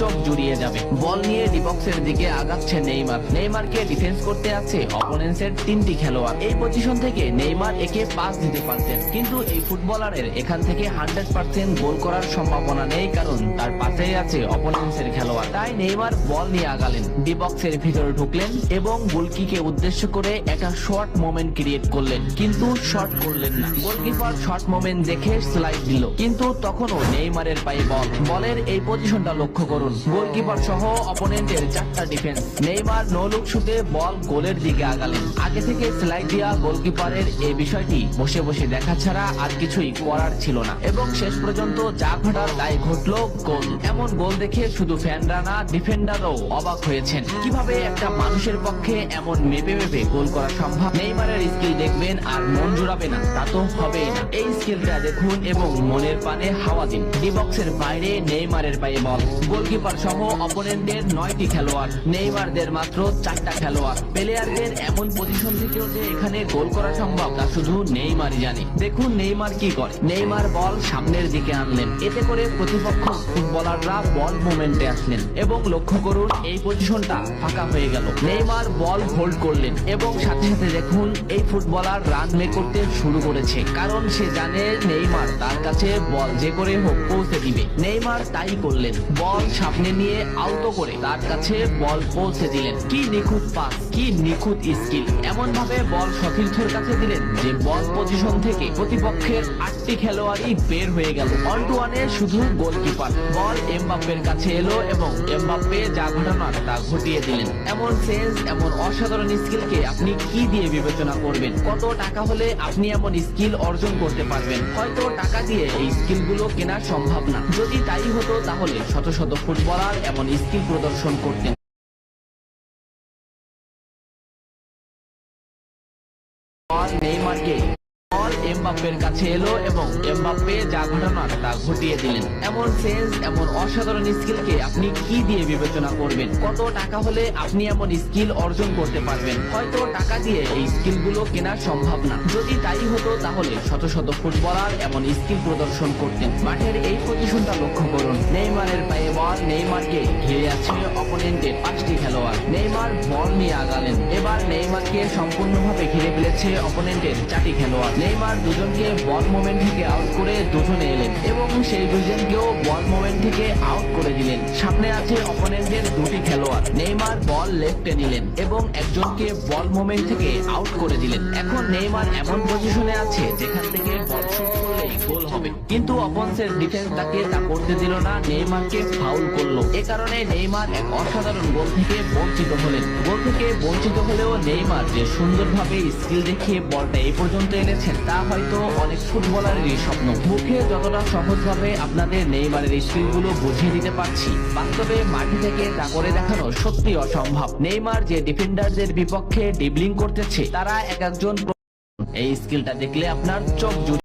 চোখ জুড়িয়ে যাবে। বল নিয়ে ডিবক্সের দিকে আগাচ্ছে নেইমার। নেইমারকে ডিফেন্স করতে আছে অপোনেন্টসের 3টি খেলোয়াড়। এই পজিশন থেকে নেইমার একে পাস দিতে পারতেন, কিন্তু এই ফুটবলারের এখান থেকে 100% গোল করার সম্ভাবনা নেই, কারণ তার পাশেই আছে অপোনেন্টসের খেলোয়াড়। তাই নেইমার বল নিয়ে আগালেন, ডিবক্সের ভিতরে ঢুকলেন এবং গোলকিকে উদ্দেশ্য করে একটা শর্ট মোমেন্ট ক্রিয়েট করলেন, কিন্তু শর্ট করলেন না। গোলকিপার শর্ট মোমেন্ট দেখে স্লাইড দিল, কিন্তু তখনও নেইমারের পায়ে বল। বলের এই পজিশনটা লক্ষ্য করুন, গোলকিপার সহ অপোনেন্টের 4টা ডিফেন্স। নেইমার নো লুক শুটে বল গোলের দিকে আগালেন। আগে থেকে স্লাইড দেওয়া গোলকিপারের এই বিষয়টি বসে বসে দেখা ছাড়া আর কিছুই করার ছিল না, এবং শেষ পর্যন্ত যা ঘটার তাই ঘটলো, গোল। এমন গোল দেখে শুধু ফ্যানরা না, ডিফেন্ডারও অবাক হয়েছেন। কিভাবে একটা মানুষের পক্ষে এমন মেপে মেপে গোল করা সম্ভব? নেইমারের স্কিল দেখবেন আর মন জুড়াবে না, তা তো হবেই না। এই স্কিলটা দেখুন এবং মনের পানে হাওয়া দিন। ডিবক্সের বাইরে নেইমারের পায়ে বল, গোলকিপার সহ অপোনেন্টের 9টি খেলোয়াড়, নেইমারদের মাত্র 4টা খেলোয়াড়। প্লেয়ারদের এমন পজিশন থেকেও যে এখানে গোল করা সম্ভব তা শুধু নেইমারই জানে। দেখুন নেইমার কি করে। নেইমার বল সামনের দিকে আনলেন, এতে করে প্রতিপক্ষ ফুটবলাররা বল মোমেন্টে আসলেন, এবং লক্ষ্য করুন এই পজিশনটা ফাঁকা হয়ে গেল। নেইমার বল হোল্ড করলেন এবং সাথে সাথে দেখুন এই ফুটবলার রান প্লে করতে শুরু করেছে, কারণ সে জানে নেইমার তার কাছে বল যে করে হোক পৌঁছে দিবে। নেইমার তাই করলেন, বল সামনে নিয়ে আউট করে তার কাছে বল পৌঁছে দিলেন। কি নিখুঁত পাস, কি নিখুঁত স্কিল! এমন ভাবে বল সতীর্থের কাছে দিলেন যে বল পজিশন থেকে প্রতিপক্ষের 8টি খেলোয়াড়ই বের হয়ে গেল। 1-to-1 শুধু গোলকিপার। বল এমবাপ্পের কাছে এলো এবং এমবাপ্পে যা ঘটানোর তা ঘটিয়ে দিলেন। এমন সেন্স, এমন অসাধারণ স্কিলকে আপনি কি দিয়ে বিবেচনা করবেন? কত টাকা হলে আপনি এমন স্কিল অর্জন করতে পারবেন? হয়তো টাকা দিয়ে এই স্কিলগুলো কেনা সম্ভব না। যদি তাই হতো তাহলে শত শত ফুটবলার এমন স্কিল প্রদর্শন করতেন। নেইমারকে বল এমবাপ্পের কাছে এলো এবং এমবাপ্পে যা ঘটানোর তা ঘটিয়ে দিলেন। এমন সেন্স, এমন অসাধারণ স্কিলকে আপনি কি দিয়ে বিবেচনা করবেন? কত টাকা হলে আপনি এমন স্কিল অর্জন করতে পারবেন? হয়তো টাকা দিয়ে এই স্কিলগুলো কেনা সম্ভব না। যদি তাই হতো তাহলে শত শত ফুটবলার এমন স্কিল প্রদর্শন করতেন। মাঠের এই পজিশনটা লক্ষ্য করুন, নেইমারের পায়ে বল, নেইমারকে ঘিরে আছে অপোনেন্টের 5টি খেলোয়াড়। নেইমার বল নিয়ে আগালেন, এবার নেইমারকে সম্পূর্ণভাবে ঘিরে ফেলেছে অপোনেন্টের 4টি খেলোয়াড়। নেইমার দুজনকে বল মোমেন্ট থেকে আউট করে দুজনে এলেন এবং সেই দুজনকেও বল মোমেন্ট থেকে আউট করে দিলেন। সামনে আছে অপোনেন্টের 2টি খেলোয়াড়। নেইমার বল লেফটে নিলেন এবং একজনকে বল মোমেন্ট থেকে আউট করে দিলেন। এখন নেইমার এমন পজিশনে আছে যেখান থেকে বল শুট করলেই গোল হবে, কিন্তু অপোনেন্টের ডিফেন্স তাকে তা করতে দিল না, নেইমারকে ফাউল করলো। এ কারণে নেইমার এক অসাধারণ গোল থেকে বঞ্চিত হলেন। গোল থেকে বঞ্চিত হলেও নেইমার যে সুন্দরভাবে স্কিল দেখিয়ে বলটা এই পর্যন্ত এনেছেন তা হয়তো অনেক ফুটবলারেরই স্বপ্ন। মুখে যতটা সহজভাবে আপনাদের নেইমারের স্কিলগুলো বুঝিয়ে দিতে পারছি, বাস্তবে মাঠে থেকে তা করে দেখানো সত্যি অসম্ভব। নেইমার যে ডিফেন্ডারদের বিপক্ষে ডিবলিং করতেছে তারা এক একজন, এই স্কিলটা দেখলে আপনার চোখ